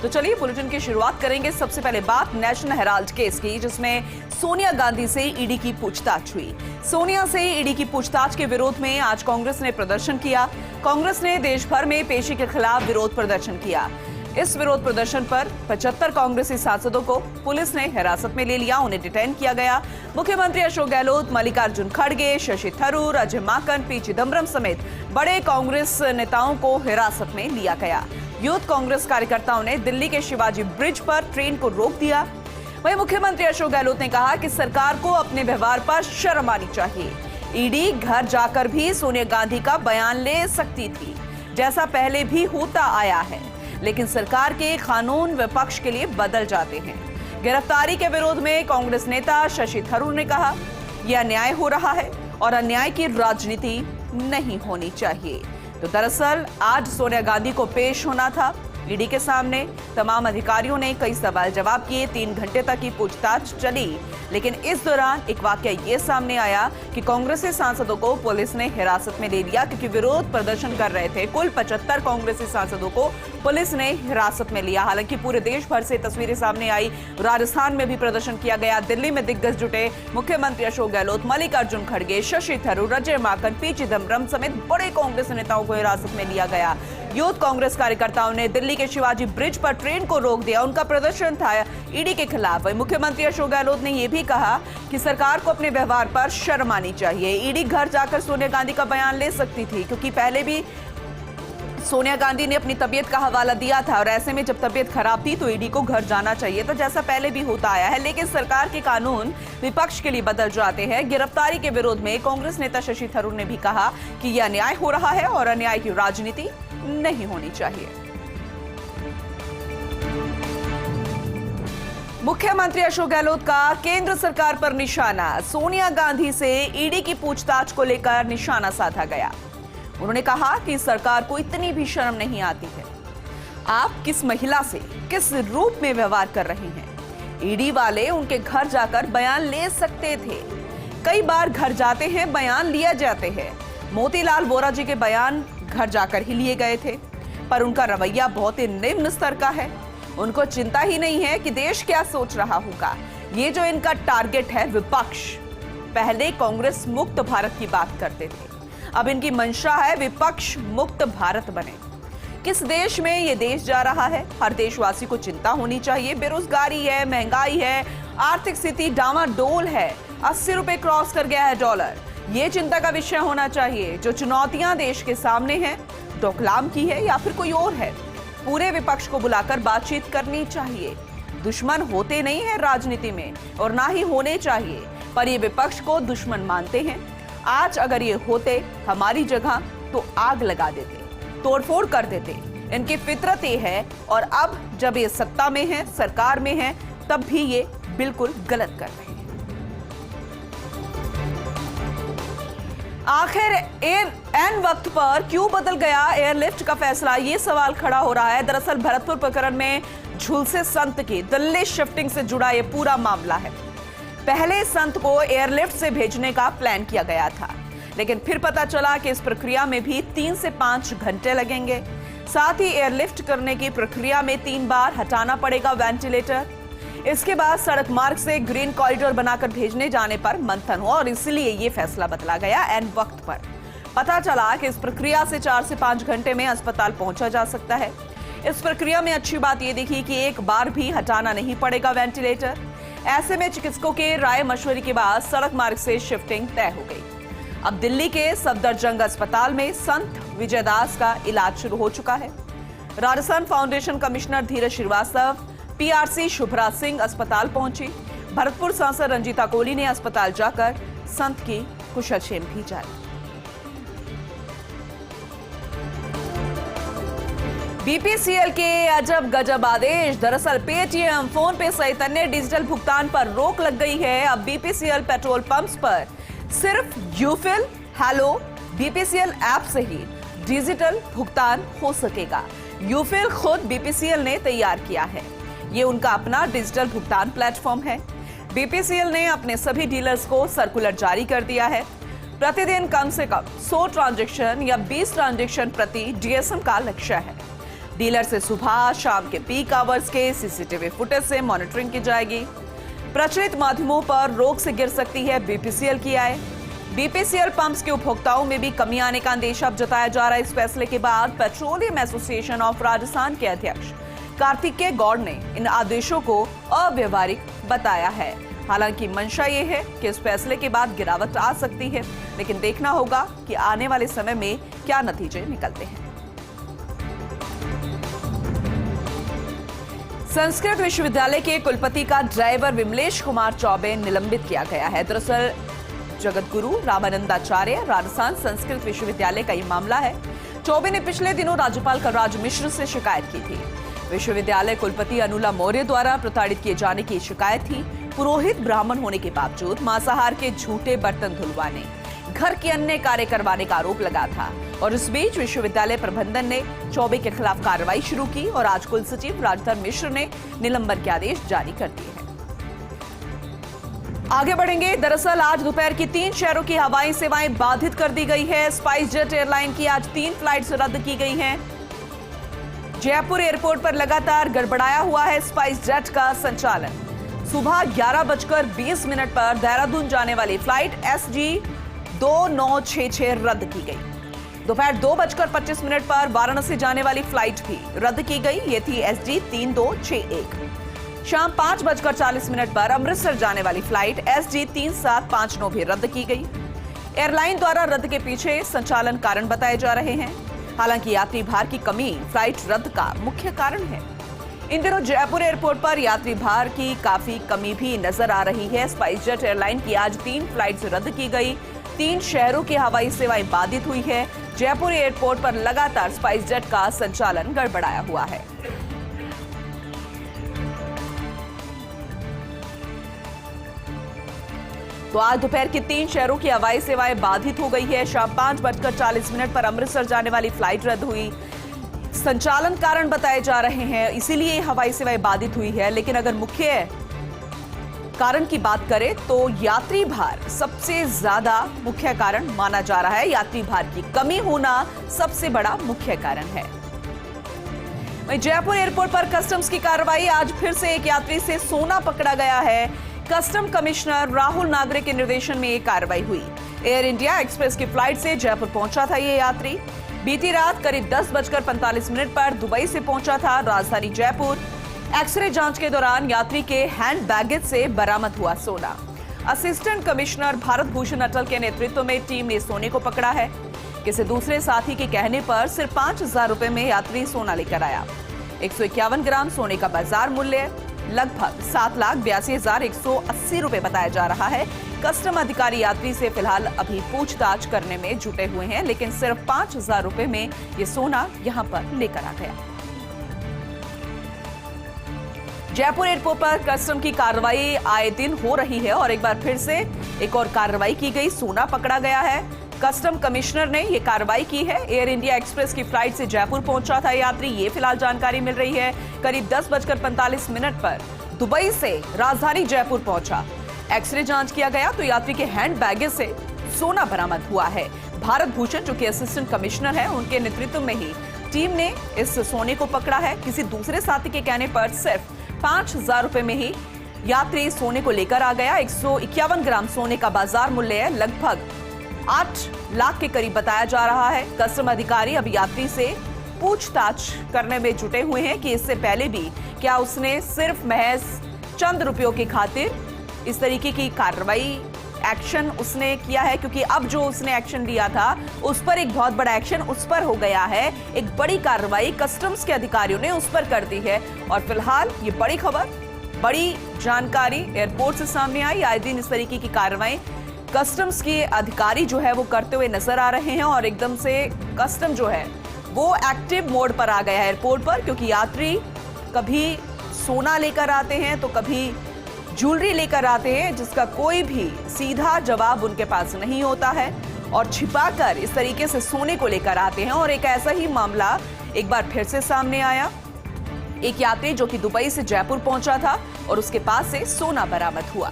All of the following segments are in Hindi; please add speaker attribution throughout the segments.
Speaker 1: तो चलिए बुलेटिन की शुरुआत करेंगे। सबसे पहले बात नेशनल हेराल्ड केस की, जिसमें सोनिया गांधी से ईडी की पूछताछ हुई। सोनिया से ईडी की पूछताछ के विरोध में आज कांग्रेस ने प्रदर्शन किया। कांग्रेस ने देश भर में पेशी के खिलाफ विरोध प्रदर्शन किया। इस विरोध प्रदर्शन पर 75 कांग्रेसी सांसदों को पुलिस ने हिरासत में ले लिया, उन्हें डिटेन किया गया। मुख्यमंत्री अशोक गहलोत, मल्लिकार्जुन खड़गे, शशि थरूर, अजय माकन, पी चिदम्बरम समेत बड़े कांग्रेस नेताओं को हिरासत में लिया गया। यूथ कांग्रेस कार्यकर्ताओं ने दिल्ली के शिवाजी ब्रिज पर ट्रेन को रोक दिया। वहीं मुख्यमंत्री अशोक गहलोत ने कहा कि सरकार को अपने व्यवहार पर शर्म आनी चाहिए। ईडी घर जाकर भी सोनिया गांधी का बयान ले सकती थी, जैसा पहले भी होता आया है, लेकिन सरकार के कानून विपक्ष के लिए बदल जाते हैं। गिरफ्तारी के विरोध में कांग्रेस नेता शशि थरूर ने कहा, यह अन्याय हो रहा है और अन्याय की राजनीति नहीं होनी चाहिए। तो दरअसल आज सोनिया गांधी को पेश होना था ईडी के सामने। तमाम अधिकारियों ने कई सवाल जवाब किए। 3 घंटे तक की पूछताछ चली, लेकिन इस दौरान एक वाकया ये सामने आया कि कांग्रेसी सांसदों को पुलिस ने हिरासत में ले लिया, क्योंकि विरोध प्रदर्शन कर रहे थे। कुल 75 कांग्रेसी सांसदों को पुलिस ने हिरासत में लिया। हालांकि पूरे देश भर से तस्वीरें सामने आई। राजस्थान में भी प्रदर्शन किया गया। दिल्ली में दिग्गज जुटे। मुख्यमंत्री अशोक गहलोत, मल्लिकार्जुन खड़गे, शशि थरूर, अजय माकन, पी चिदम्बरम समेत बड़े कांग्रेस नेताओं को हिरासत में लिया गया। यूथ कांग्रेस कार्यकर्ताओं ने दिल्ली के शिवाजी ब्रिज पर ट्रेन को रोक दिया। उनका प्रदर्शन था ईडी के खिलाफ। वहीं मुख्यमंत्री अशोक गहलोत ने यह भी कहा कि सरकार को अपने व्यवहार पर शर्म आनी चाहिए। ईडी घर जाकर सोनिया गांधी का बयान ले सकती थी, क्योंकि पहले भी सोनिया गांधी ने अपनी तबीयत का हवाला दिया था, और ऐसे में जब तबीयत खराब थी तो ईडी को घर जाना चाहिए था, जैसा पहले भी होता आया है। लेकिन सरकार के कानून विपक्ष के लिए बदल जाते हैं। गिरफ्तारी के विरोध में कांग्रेस नेता शशि थरूर ने भी कहा कि यह अन्याय हो रहा है और अन्याय की राजनीति नहीं होनी चाहिए। मुख्यमंत्री अशोक गहलोत का केंद्र सरकार पर निशाना। सोनिया गांधी से ईडी की पूछताछ को लेकर निशाना साधा गया। उन्होंने कहा कि सरकार को इतनी भी शर्म नहीं आती है। आप किस महिला से किस रूप में व्यवहार कर रहे हैं? ईडी वाले उनके घर जाकर बयान ले सकते थे। कई बार घर जाते हैं, बयान लिया जाते हैं। मोतीलाल वोरा जी के बयान घर जाकर ही लिए गए थे, पर उनका रवैया बहुत ही निम्न स्तर का है। उनको चिंता ही नहीं है कि देश क्या सोच रहा होगा। ये जो इनका टारगेट है विपक्ष, पहले कांग्रेस मुक्त भारत की बात करते थे, अब इनकी मंशा है विपक्ष मुक्त भारत बने। किस देश में ये देश जा रहा है, हर देशवासी को चिंता होनी चाहिए। बेरोजगारी है, महंगाई है, आर्थिक स्थिति डामाडोल है, 80 रुपए क्रॉस कर गया है डॉलर। ये चिंता का विषय होना चाहिए। जो चुनौतियां देश के सामने हैं, डोकलाम की है या फिर कोई और है, पूरे विपक्ष को बुलाकर बातचीत करनी चाहिए। दुश्मन होते नहीं है राजनीति में, और ना ही होने चाहिए, पर ये विपक्ष को दुश्मन मानते हैं। आज अगर ये होते हमारी जगह तो आग लगा देते, तोड़फोड़ कर देते। इनकी फितरत ये है, और अब जब ये सत्ता में है, सरकार में है, तब भी ये बिल्कुल गलत कर रहे हैं। आखिर एन वक्त पर क्यों बदल गया एयरलिफ्ट का फैसला, ये सवाल खड़ा हो रहा है। दरअसल भरतपुर प्रकरण में झुलसे संत की दिल्ली शिफ्टिंग से जुड़ा ये पूरा मामला है। पहले संत को एयरलिफ्ट से भेजने का प्लान किया गया था, लेकिन फिर पता चला कि इस प्रक्रिया में भी 3 से 5 घंटे लगेंगे। साथ ही एयरलिफ्ट करने की प्रक्रिया में 3 बार हटाना पड़ेगा वेंटिलेटर। इसके बाद सड़क मार्ग से ग्रीन कॉरिडोर बनाकर भेजने जाने पर मंथन हुआ, और इसलिए ये फैसला बदला गया एन वक्त पर। पता चला कि इस प्रक्रिया से 4 से 5 घंटे में अस्पताल पहुंचा जा सकता है। इस प्रक्रिया में अच्छी बात यह दिखी कि एक बार भी हटाना नहीं पड़ेगा वेंटिलेटर। ऐसे में चिकित्सकों के राय मशवरे के बाद सड़क मार्ग से शिफ्टिंग तय हो गई। अब दिल्ली के सफदरजंग अस्पताल में संत विजयदास का इलाज शुरू हो चुका है। राजस्थान फाउंडेशन कमिश्नर धीरज श्रीवास्तव, पीआरसी शुभ्रा सिंह अस्पताल पहुंची। भरतपुर सांसद रंजीता कोहली ने अस्पताल जाकर संत की कुशलक्षेम भी जानी। बीपीसीएल के अजब गजब आदेश। दरअसल पेटीएम, फोन पे सहित अन्य डिजिटल भुगतान पर रोक लग गई है। अब बीपीसीएल पेट्रोल पंप्स पर सिर्फ यूफिल, हेलो, बीपीसीएल ऐप से ही डिजिटल भुगतान हो सकेगा। यूफिल खुद बीपीसीएल ने तैयार किया है। ये उनका अपना डिजिटल भुगतान प्लेटफॉर्म है। बीपीसीएल ने अपने सभी डीलर्स को सर्कुलर जारी कर दिया है। प्रतिदिन कम से कम 100 ट्रांजैक्शन या 20 ट्रांजैक्शन प्रति डीएसएम का लक्ष्य है। डीलर से सुबह शाम के पीक आवर्स के सीसीटीवी फुटेज से मॉनिटरिंग की जाएगी। प्रचलित माध्यमों पर रोक से गिर सकती है बीपीसीएल की आय। बीपीसीएल पंप्स के उपभोक्ताओं में भी कमी आने का अंदेशा अब जताया जा रहा है। इस फैसले के बाद पेट्रोलियम एसोसिएशन ऑफ राजस्थान के अध्यक्ष कार्तिकेय गौड़ ने इन आदेशों को अव्यवहारिक बताया है। हालांकि मंशा ये है कि इस फैसले के बाद गिरावट आ सकती है, लेकिन देखना होगा कि आने वाले समय में क्या नतीजे निकलते हैं। संस्कृत विश्वविद्यालय के कुलपति का ड्राइवर विमलेश कुमार चौबे निलंबित किया गया है। दरअसल जगतगुरु रामानंदाचार्य राजस्थान संस्कृत विश्वविद्यालय का ये मामला है। चौबे ने पिछले दिनों राज्यपाल कलराज मिश्र से शिकायत की थी। विश्वविद्यालय कुलपति अनुला मौर्य द्वारा प्रताड़ित किए जाने की शिकायत थी। पुरोहित ब्राह्मण होने के बावजूद मांसाहार के झूठे बर्तन धुलवाने, घर के अन्य कार्य करवाने का आरोप लगा था और इस बीच विश्वविद्यालय प्रबंधन ने चौबे के खिलाफ कार्रवाई शुरू की और आज कुलसचिव राजधर मिश्र ने निलंबन के आदेश जारी कर दिए हैं। आगे बढ़ेंगे। दरअसल आज दोपहर की 3 शहरों की हवाई सेवाएं बाधित कर दी गई है। स्पाइस जेट एयरलाइन की आज 3 फ्लाइट्स रद्द की गई हैं। जयपुर एयरपोर्ट पर लगातार गड़बड़ाया हुआ है स्पाइस जेट का संचालन। सुबह 11:20 पर देहरादून जाने वाली फ्लाइट SG 2966 रद्द की गई। दोपहर 2:25 पर वाराणसी जाने वाली फ्लाइट भी रद्द की गई। ये थी SG 3261। शाम 5:40 पर अमृतसर जाने वाली फ्लाइट SG 3759 भी रद्द की गई। एयरलाइन द्वारा रद्द के पीछे संचालन कारण बताए जा रहे हैं। हालांकि यात्री भार की कमी फ्लाइट रद्द का मुख्य कारण है। इन दिनों जयपुर एयरपोर्ट पर यात्री भार की काफी कमी भी नजर आ रही है। स्पाइस जेट एयरलाइन की आज 3 फ्लाइट्स रद्द की गई। 3 शहरों की हवाई सेवाएं बाधित हुई है। जयपुर एयरपोर्ट पर लगातार स्पाइस जेट का संचालन गड़बड़ाया हुआ है। तो आज दोपहर के 3 शहरों की हवाई सेवाएं बाधित हो गई है। शाम 5:40 पर अमृतसर जाने वाली फ्लाइट रद्द हुई। संचालन कारण बताए जा रहे हैं, इसीलिए हवाई सेवाएं बाधित हुई है। लेकिन अगर मुख्य कारण की बात करें तो यात्री भार सबसे ज्यादा मुख्य कारण माना जा रहा है। यात्री भार की कमी होना सबसे बड़ा मुख्य कारण है। वहीं जयपुर एयरपोर्ट पर कस्टम्स की कार्रवाई। आज फिर से एक यात्री से सोना पकड़ा गया है। कस्टम कमिश्नर राहुल नागरे के निर्देशन में ये कार्रवाई हुई। एयर इंडिया एक्सप्रेस की फ्लाइट से जयपुर पहुंचा था ये यात्री। बीती रात करीब 10:45 पर दुबई से पहुंचा था राजधानी जयपुर। एक्सरे जांच के दौरान यात्री के हैंड बैगेज से बरामद हुआ सोना। असिस्टेंट कमिश्नर भारत भूषण अटल के नेतृत्व में टीम ने सोने को पकड़ा है। किसी दूसरे साथी के कहने पर सिर्फ 5,000 रुपए में यात्री सोना लेकर आया। 151 ग्राम सोने का बाजार मूल्य लगभग 7,82,180 रुपए बताया जा रहा है। कस्टम अधिकारी यात्री से फिलहाल अभी पूछताछ करने में जुटे हुए हैं, लेकिन सिर्फ 5,000 रुपए में ये सोना यहां पर लेकर आ गया। जयपुर एयरपोर्ट पर कस्टम की कार्रवाई आए दिन हो रही है और एक बार फिर से एक और कार्रवाई की गई। सोना पकड़ा गया है। कस्टम कमिश्नर ने यह कार्रवाई की है। एयर इंडिया एक्सप्रेस की फ्लाइट से जयपुर पहुंचा था यात्री, ये फिलहाल जानकारी मिल रही है। करीब 10:45 पर दुबई से राजधानी जयपुर पहुंचा। एक्सरे जांच किया गया तो यात्री के हैंड बैगेज से सोना बरामद हुआ है। भारत भूषण जो कि असिस्टेंट कमिश्नर है, उनके नेतृत्व में ही टीम ने इस सोने को पकड़ा है। किसी दूसरे साथी के कहने पर सिर्फ 5,000 रुपए में ही यात्री सोने को लेकर आ गया। 151 ग्राम सोने का बाजार मूल्य लगभग 8 लाख के करीब बताया जा रहा है। कस्टम अधिकारी अब यात्री से पूछताछ करने में जुटे हुए हैं कि इससे पहले भी क्या उसने सिर्फ महज चंद रुपयों की खातिर इस तरीके की कार्रवाई एक्शन उसने किया है, क्योंकि अब जो उसने एक्शन लिया था उस पर एक बहुत बड़ा एक्शन उस पर हो गया है। एक बड़ी कार्रवाई कस्टम्स के अधिकारियों ने उस पर कर दी है और फिलहाल ये बड़ी खबर, बड़ी जानकारी एयरपोर्ट से सामने आई। आए दिन इस तरीके की कार्रवाई कस्टम्स के अधिकारी जो है वो करते हुए नजर आ रहे हैं और एकदम से कस्टम जो है वो एक्टिव मोड पर आ गया है एयरपोर्ट पर, क्योंकि यात्री कभी सोना लेकर आते हैं तो कभी ज्वेलरी लेकर आते हैं, जिसका कोई भी सीधा जवाब उनके पास नहीं होता है और छिपाकर इस तरीके से सोने को लेकर आते हैं। और एक ऐसा ही मामला एक बार फिर से सामने आया। एक यात्री जो कि दुबई से जयपुर पहुंचा था और उसके पास से सोना बरामद हुआ।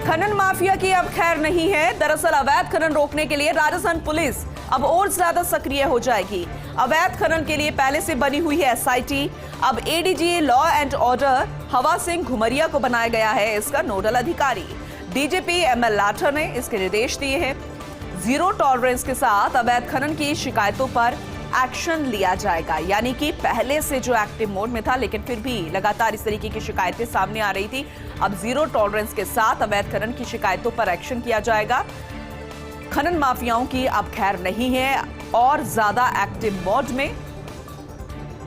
Speaker 1: खनन माफिया की अब खैर नहीं है। दरअसल अवैध खनन रोकने के लिए राजस्थान पुलिस अब और ज्यादा सक्रिय हो जाएगी। अवैध खनन के लिए पहले से बनी हुई है एसआईटी। अब एडीजी लॉ एंड ऑर्डर हवा सिंह घुमरिया को बनाया गया है इसका नोडल अधिकारी। डीजीपी एमएल लाठर ने इसके निर्देश दिए हैं। जीरो टॉलरेंस के साथ अवैध खनन की शिकायतों पर एक्शन लिया जाएगा। यानी कि पहले से जो एक्टिव मोड में था, लेकिन फिर भी लगातार इस तरीके की शिकायतें सामने आ रही थी, अब जीरो टॉलरेंस के साथ अवैध खनन की शिकायतों पर एक्शन किया जाएगा। खनन माफियाओं की अब खैर नहीं है और ज्यादा एक्टिव मोड में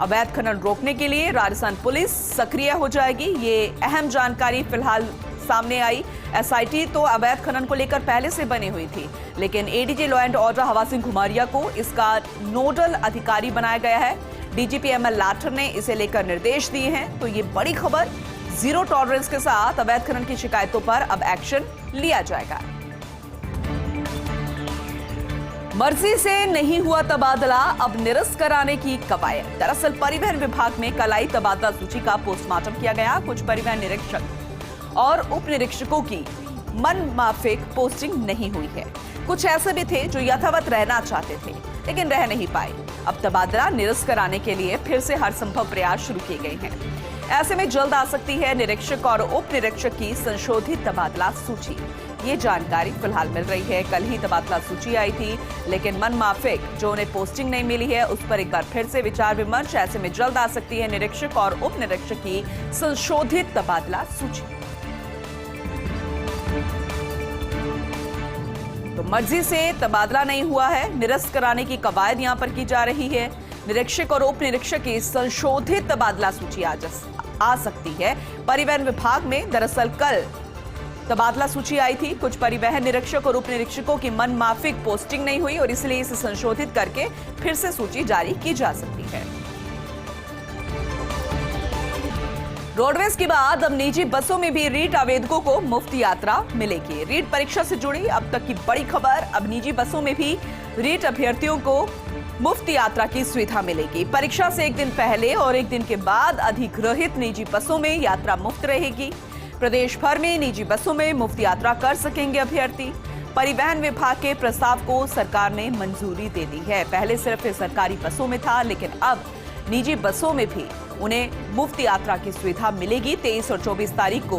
Speaker 1: अवैध खनन रोकने के लिए राजस्थान पुलिस सक्रिय हो जाएगी। ये अहम जानकारी फिलहाल सामने आई। एसआईटी तो अवैध खनन को लेकर पहले से बनी हुई थी, लेकिन एडीजी लॉ एंड ऑर्डर हवा सिंह घुमरिया को इसका नोडल अधिकारी बनाया गया है। डीजीपी एमएल लाठर ने इसे लेकर निर्देश दिए हैं। तो ये बड़ी खबर, जीरो टॉलरेंस के साथ अवैध खनन की शिकायतों पर अब एक्शन लिया जाएगा। मर्जी से नहीं हुआ तबादला, अब निरस्त कराने की कवायद। दरअसल परिवहन विभाग में कल आई तबादला सूची का पोस्टमार्टम किया गया। कुछ परिवहन निरीक्षक और उप निरीक्षकों की मनमाफिक पोस्टिंग नहीं हुई है। कुछ ऐसे भी थे जो यथावत रहना चाहते थे लेकिन रह नहीं पाए। अब तबादला निरस्त कराने के लिए फिर से हर संभव प्रयास शुरू किए गए हैं। ऐसे में जल्द आ सकती है निरीक्षक और उप निरीक्षक की संशोधित तबादला सूची। ये जानकारी फिलहाल मिल रही है। कल ही तबादला सूची आई थी, लेकिन मनमाफिक जो उन्हें पोस्टिंग नहीं मिली है उस पर एक बार फिर से विचार विमर्श। ऐसे में जल्द आ सकती है निरीक्षक और उप निरीक्षक की संशोधित तबादला सूची। तो मर्जी से तबादला नहीं हुआ है, निरस्त कराने की कवायद यहां पर की जा रही है। निरीक्षक और उप निरीक्षक की संशोधित तबादला सूची आ सकती है। परिवहन विभाग में दरअसल कल तबादला सूची आई थी। कुछ परिवहन निरीक्षक और उप निरीक्षकों की मनमाफिक पोस्टिंग नहीं हुई और इसलिए इसे संशोधित करके फिर से सूची जारी की जा सकती है। रोडवेज के बाद अब निजी बसों में भी रीट आवेदकों को मुफ्त यात्रा मिलेगी। रीट परीक्षा से जुड़ी अब तक की बड़ी खबर, अब निजी बसों में भी रीट अभ्यर्थियों को मुफ्त यात्रा की सुविधा मिलेगी। परीक्षा से एक दिन पहले और एक दिन के बाद अधिग्रहित निजी बसों में यात्रा मुफ्त रहेगी। प्रदेश भर में निजी बसों में मुफ्त यात्रा कर सकेंगे अभ्यर्थी। परिवहन विभाग के प्रस्ताव को सरकार ने मंजूरी दे दी है। पहले सिर्फ सरकारी बसों में था, लेकिन अब निजी बसों में भी उन्हें मुफ्त यात्रा की सुविधा मिलेगी। 23 और 24 तारीख को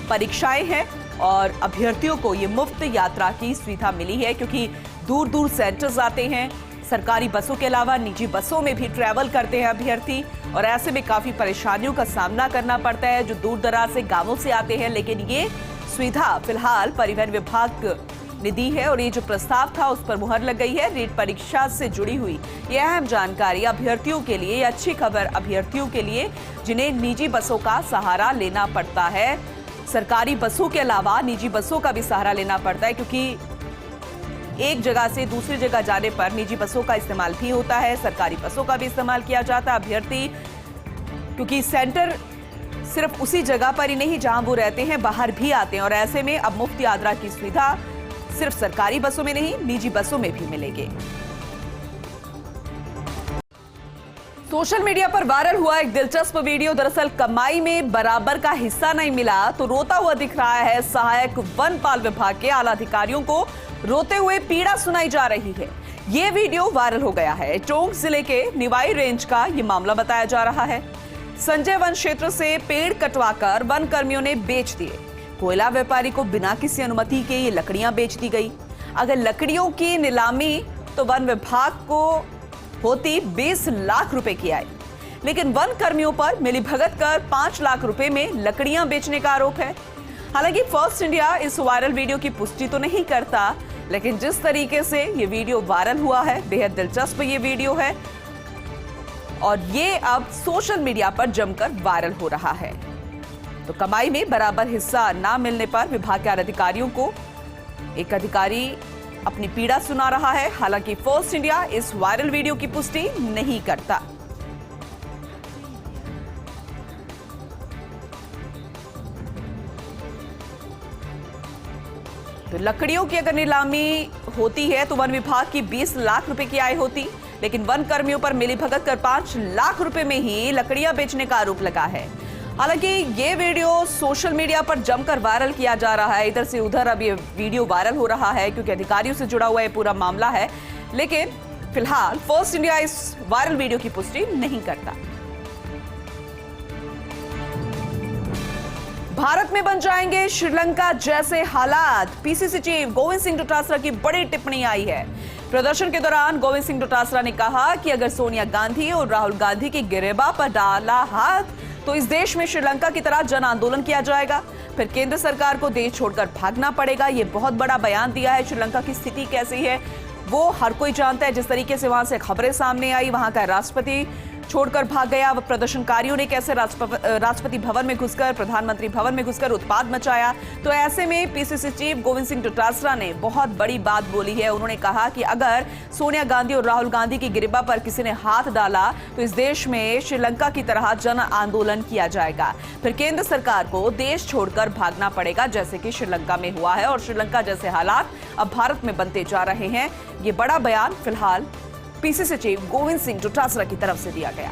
Speaker 1: परीक्षाएं हैं और अभ्यर्थियों को ये मुफ्त यात्रा की सुविधा मिली है, क्योंकि दूर दूर सेंटर्स आते हैं। सरकारी बसों के अलावा निजी बसों में भी ट्रैवल करते हैं अभ्यर्थी और ऐसे में काफी परेशानियों का सामना करना पड़ता है जो दूर दराज से गांवों से आते हैं। लेकिन ये सुविधा फिलहाल परिवहन विभाग ने दी है और ये जो प्रस्ताव था उस पर मुहर लग गई है। रीट परीक्षा से जुड़ी हुई यह अहम जानकारी अभ्यर्थियों के लिए, अच्छी खबर अभ्यर्थियों के लिए जिन्हें निजी बसों का सहारा लेना पड़ता है। सरकारी बसों के अलावा निजी बसों का भी सहारा लेना पड़ता है, क्योंकि एक जगह से दूसरी जगह जाने पर निजी बसों का इस्तेमाल भी होता है, सरकारी बसों का भी इस्तेमाल किया जाता है। अभ्यर्थी क्योंकि सेंटर सिर्फ उसी जगह पर ही नहीं जहां वो रहते हैं, बाहर भी आते हैं और ऐसे में अब मुफ्त यात्रा की सुविधा सिर्फ सरकारी बसों में नहीं, निजी बसों में भी मिलेगी। सोशल मीडिया पर वायरल हुआ एक दिलचस्प वीडियो। दरअसल कमाई में बराबर का हिस्सा नहीं मिला तो रोता हुआ दिख रहा है सहायक वनपाल विभाग के आला अधिकारियों को रोते हुए पीड़ा सुनाई जा रही है। ये वीडियो वायरल हो गया है। टोंक जिले के निवाई रेंज का ये मामला बताया जा रहा है। संजय वन क्षेत्र से पेड़ कटवाकर वन कर्मियों ने बेच दिए। कोयला व्यापारी को बिना किसी अनुमति के ये लकड़ियां बेच दी गई। अगर लकड़ियों की नीलामी तो वन विभाग को होती 20 लाख रुपए की आय, लेकिन वन कर्मियों पर मिलीभगत कर 5 लाख रुपए में लकड़ियां बेचने का आरोप है। हालांकि फर्स्ट इंडिया इस वायरल वीडियो की पुष्टि तो नहीं करता, लेकिन जिस तरीके से ये वीडियो वायरल हुआ है, बेहद दिलचस्प ये वीडियो है और ये अब सोशल मीडिया पर जमकर वायरल हो रहा है। तो कमाई में बराबर हिस्सा ना मिलने पर विभाग के अधिकारियों को एक अधिकारी अपनी पीड़ा सुना रहा है। हालांकि फर्स्ट इंडिया इस वायरल वीडियो की पुष्टि नहीं करता। तो लकड़ियों की अगर नीलामी होती है तो वन विभाग की 20 लाख रुपए की आय होती, लेकिन वन कर्मियों पर मिलीभगत कर 5 लाख रुपए में ही लकड़ियां बेचने का आरोप लगा है। हालांकि ये वीडियो सोशल मीडिया पर जमकर वायरल किया जा रहा है। इधर से उधर अब ये वीडियो वायरल हो रहा है क्योंकि अधिकारियों से जुड़ा हुआ ये पूरा मामला है। लेकिन फिलहाल फर्स्ट इंडिया इस वायरल वीडियो की पुष्टि नहीं करता। भारत में बन जाएंगे श्रीलंका जैसे हालात, पीसीसी चीफ गोविंद सिंह डोटासरा की बड़ी टिप्पणी आई है। प्रदर्शन के दौरान गोविंद सिंह डोटासरा ने कहा कि अगर सोनिया गांधी और राहुल गांधी की गिरेबा पर डाला हाथ तो इस देश में श्रीलंका की तरह जन आंदोलन किया जाएगा, फिर केंद्र सरकार को देश छोड़कर भागना पड़ेगा। ये बहुत बड़ा बयान दिया है। श्रीलंका की स्थिति कैसी है वो हर कोई जानता है। जिस तरीके से वहां से खबरें सामने आई, वहां का राष्ट्रपति छोड़कर भाग गया, प्रदर्शनकारियों ने कैसे राष्ट्रपति भवन में घुसकर, प्रधानमंत्री भवन में घुसकर उत्पात मचाया। तो ऐसे में पीसीसी चीफ गोविंद सिंह डोटासरा ने बहुत बड़ी बात बोली है। उन्होंने कहा कि अगर सोनिया गांधी और राहुल गांधी की गिरबा पर किसी ने हाथ डाला तो इस देश में श्रीलंका की तरह जन आंदोलन किया जाएगा, फिर केंद्र सरकार को देश छोड़कर भागना पड़ेगा, जैसे कि श्रीलंका में हुआ है। और श्रीलंका जैसे हालात अब भारत में बनते जा रहे हैं। ये बड़ा बयान फिलहाल पीसीसी चीफ गोविंद सिंह डोटासरा की तरफ से दिया गया।